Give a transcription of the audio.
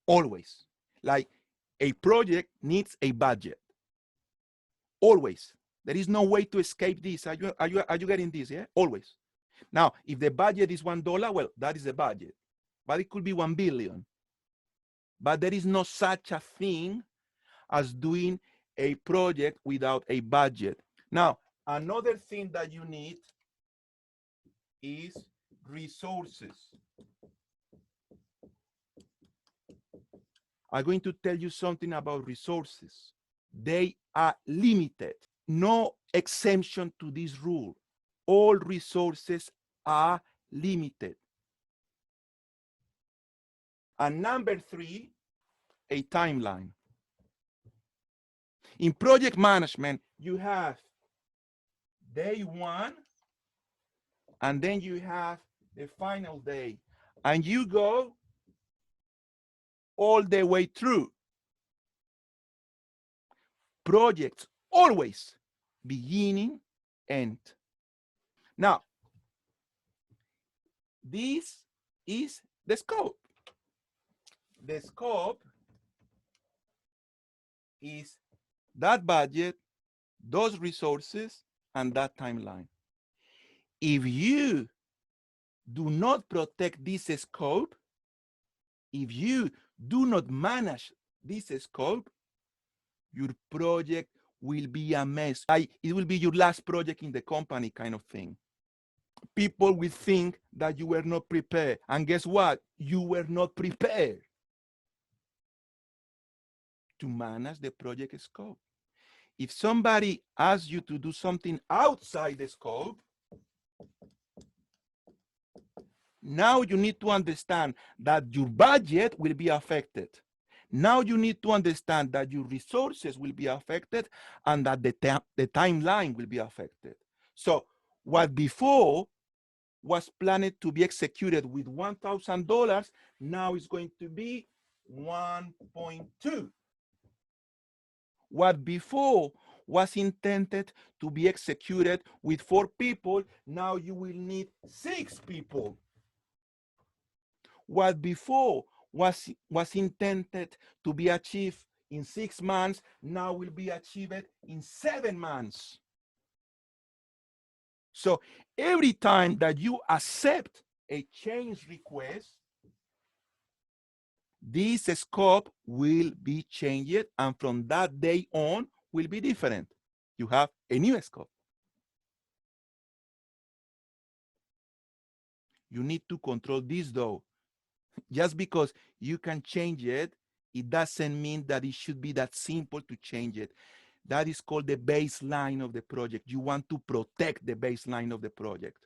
Always. Like a project needs a budget. Always. There is no way to escape this. Are you getting this? Yeah, always. Now, if the budget is $1, well, that is the budget, but it could be 1 billion. But there is no such a thing as doing a project without a budget. Now, another thing that you need is resources. I'm going to tell you something about resources. They are limited. No exemption to this rule. All resources are limited. And number 3, a timeline. In project management, you have day 1, and then you have the final day, and you go all the way through. Projects always beginning, end. Now, this is the scope. The scope is that budget, those resources, and that timeline. If you do not protect this scope, if you do not manage this scope, your project will be a mess. It will be your last project in the company kind of thing. People will think that you were not prepared. And guess what? You were not prepared to manage the project scope. If somebody asks you to do something outside the scope, now you need to understand that your budget will be affected. Now you need to understand that your resources will be affected and that the timeline will be affected. So what before was planned to be executed with $1,000, now is going to be 1.2. What before was intended to be executed with 4 people, now you will need 6 people. What before was intended to be achieved in 6 months, now will be achieved in 7 months. So every time that you accept a change request, this scope will be changed, and from that day on will be different. You have a new scope. You need to control this though. Just because you can change it, it doesn't mean that it should be that simple to change it. That is called the baseline of the project. You want to protect the baseline of the project.